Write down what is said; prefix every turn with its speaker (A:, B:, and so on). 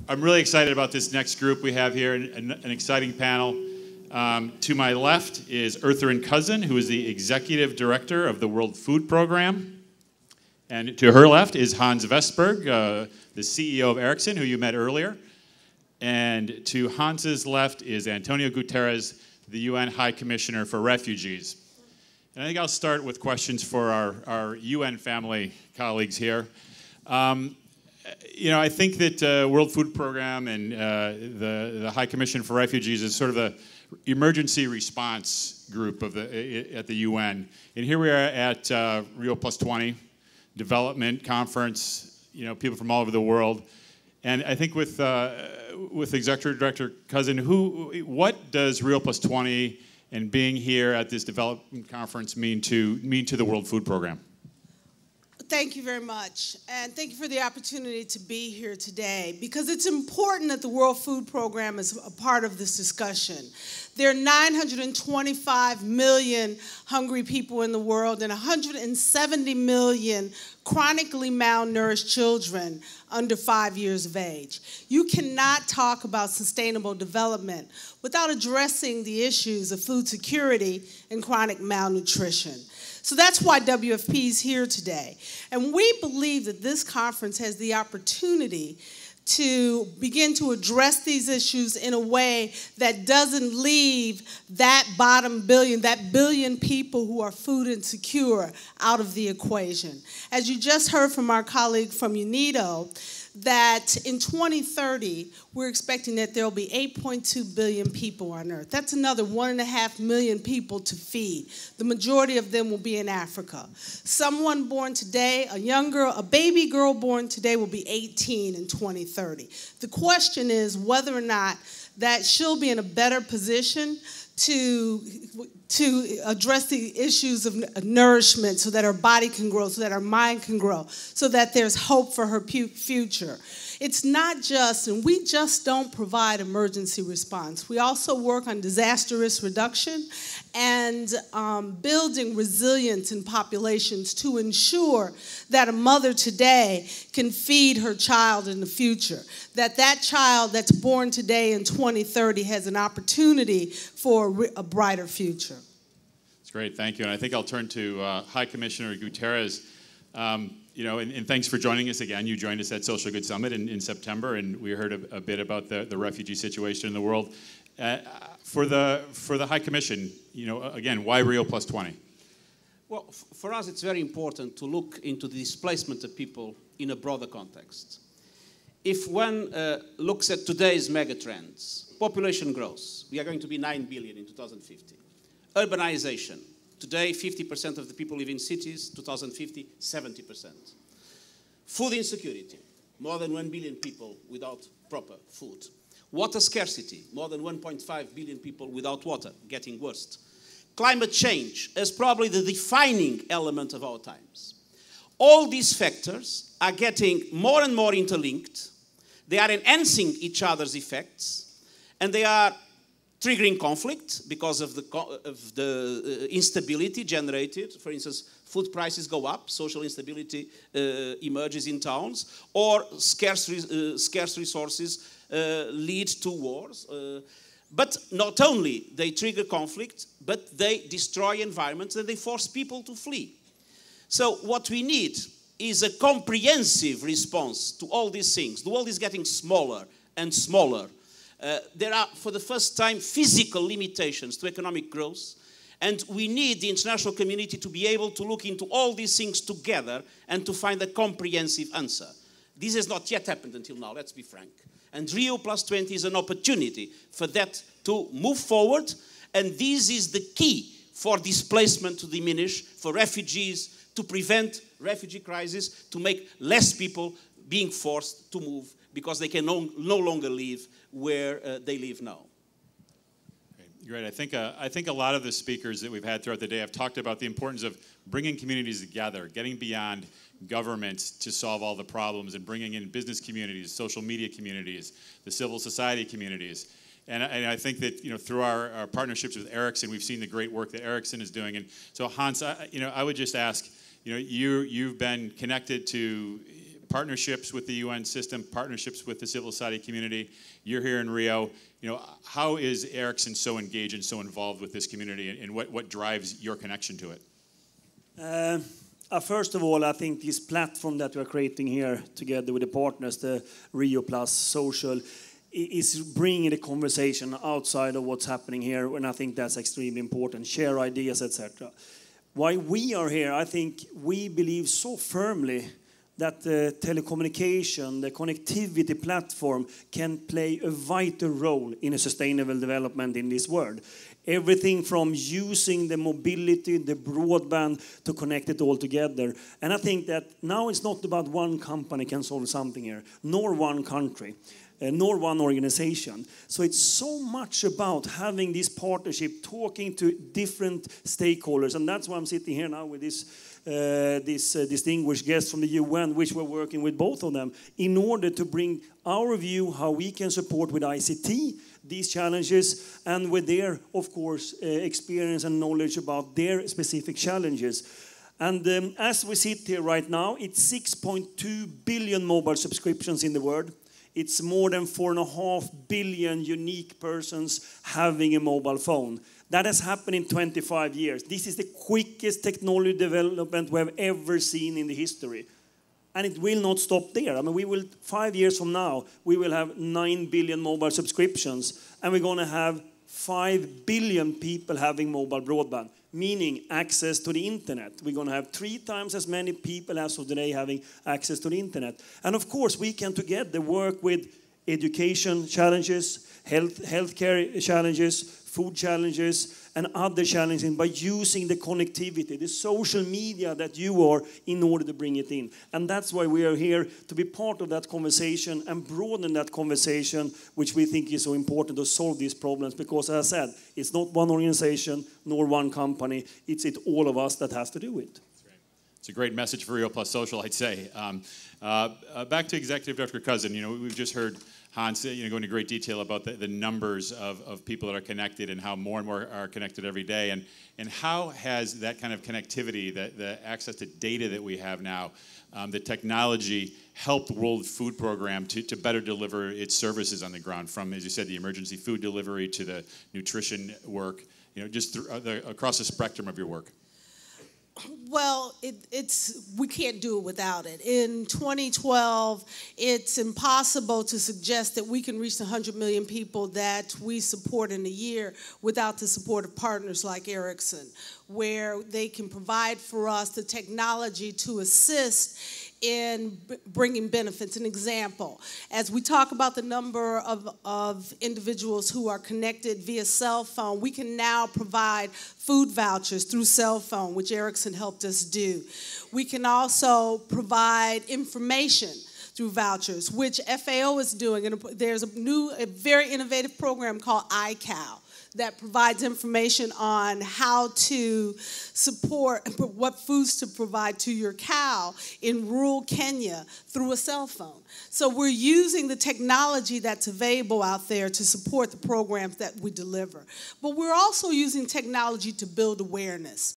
A: I'm really excited about this next group we have here, an exciting panel. To my left is Ertharin Cousin, who is the Executive Director of the World Food Program. And to her left is Hans Vestberg, the CEO of Ericsson, who you met earlier. And to Hans's left is António Guterres, the UN High Commissioner for Refugees. And I think I'll start with questions for our UN family colleagues here. I think that World Food Program and the High Commission for Refugees is sort of the emergency response group of at the UN. And here we are at Rio+20 development conference. People from all over the world. And I think with Executive Director Cousin, what does Rio+20 and being here at this development conference mean to the World Food Program?
B: Thank you very much, and thank you for the opportunity to be here today, because it's important that the World Food Program is a part of this discussion. There are 925 million hungry people in the world and 170 million chronically malnourished children under 5 years of age. You cannot talk about sustainable development without addressing the issues of food security and chronic malnutrition. So that's why WFP is here today. And we believe that this conference has the opportunity to begin to address these issues in a way that doesn't leave that bottom billion, that billion people who are food insecure, out of the equation. As you just heard from our colleague from UNIDO, that in 2030, we're expecting that there will be 8.2 billion people on Earth. That's another 1.5 million people to feed. The majority of them will be in Africa. Someone born today, a baby girl born today will be 18 in 2030. The question is whether or not that she'll be in a better position to address the issues of nourishment so that her body can grow, so that her mind can grow, so that there's hope for her future. It's not just, and we just don't provide emergency response. We also work on disaster risk reduction and building resilience in populations to ensure that a mother today can feed her child in the future, that child that's born today in 2030 has an opportunity for a brighter future.
A: That's great, thank you. And I think I'll turn to High Commissioner Guterres. And thanks for joining us again. You joined us at Social Good Summit in September, and we heard a bit about the refugee situation in the world. For the High Commission, again, why Rio+20?
C: Well, for us, it's very important to look into the displacement of people in a broader context. If one looks at today's megatrends, population growth, we are going to be 9 billion in 2050. Urbanization. Today, 50% of the people live in cities. 2050, 70%. Food insecurity. More than 1 billion people without proper food. Water scarcity. More than 1.5 billion people without water, getting worse. Climate change is probably the defining element of our times. All these factors are getting more and more interlinked. They are enhancing each other's effects, and they are triggering conflict because of the instability generated. For instance, food prices go up, social instability emerges in towns, or scarce resources lead to wars. But not only they trigger conflict, but they destroy environments and they force people to flee. So what we need is a comprehensive response to all these things. The world is getting smaller and smaller. There are, for the first time, physical limitations to economic growth, and we need the international community to be able to look into all these things together and to find a comprehensive answer. This has not yet happened until now, let's be frank. And Rio+20 is an opportunity for that to move forward, and this is the key for displacement to diminish, for refugees to prevent refugee crisis, to make less people being forced to move because they can no longer live where they live now.
A: Great. I think a lot of the speakers that we've had throughout the day have talked about the importance of bringing communities together, getting beyond governments to solve all the problems, and bringing in business communities, social media communities, the civil society communities. And I think that through our partnerships with Ericsson, we've seen the great work that Ericsson is doing. And so Hans, I would just ask, you've been connected to partnerships with the UN system, partnerships with the civil society community. You're here in Rio. You know, how is Ericsson so engaged and so involved with this community, and what drives your connection to it?
D: First of all, I think this platform that we're creating here together with the partners, the Rio+Social, is bringing the conversation outside of what's happening here, and I think that's extremely important. Share ideas, etc. Why we are here, I think we believe so firmly that the telecommunication, the connectivity platform can play a vital role in a sustainable development in this world. Everything from using the mobility, the broadband, to connect it all together. And I think that now it's not about one company can solve something here, nor one country, nor one organization. So it's so much about having this partnership, talking to different stakeholders. And that's why I'm sitting here now with this distinguished guest from the UN, which we're working with both of them, in order to bring our view how we can support with ICT these challenges, and with their, of course, experience and knowledge about their specific challenges. And as we sit here right now, it's 6.2 billion mobile subscriptions in the world. It's more than 4.5 billion unique persons having a mobile phone. That has happened in 25 years. This is the quickest technology development we have ever seen in the history. And it will not stop there. I mean, 5 years from now, we will have 9 billion mobile subscriptions, and we're going to have 5 billion people having mobile broadband, meaning access to the internet. We're going to have 3 times as many people as of today having access to the internet. And of course, we can together work with education challenges, healthcare challenges, food challenges, and other challenges by using the connectivity, the social media that you are, in order to bring it in. And that's why we are here, to be part of that conversation and broaden that conversation, which we think is so important to solve these problems. Because as I said, it's not one organization nor one company. It's all of us that has to do it.
A: It's a great message for Rio+Social, I'd say. Back to Executive Director Cousin. You know, we've just heard Hans, go into great detail about the numbers of people that are connected and how more and more are connected every day. And how has that kind of connectivity, the access to data that we have now, the technology helped the World Food Program to better deliver its services on the ground, from, as you said, the emergency food delivery to the nutrition work, just across the spectrum of your work?
B: Well, we can't do it without it. In 2012, it's impossible to suggest that we can reach the 100 million people that we support in a year without the support of partners like Ericsson, where they can provide for us the technology to assist in bringing benefits. An example, as we talk about the number of individuals who are connected via cell phone, we can now provide food vouchers through cell phone, which Ericsson helped us do. We can also provide information through vouchers, which FAO is doing. And there's a very innovative program called iCow that provides information on how to support, what foods to provide to your cow in rural Kenya through a cell phone. So we're using the technology that's available out there to support the programs that we deliver. But we're also using technology to build awareness.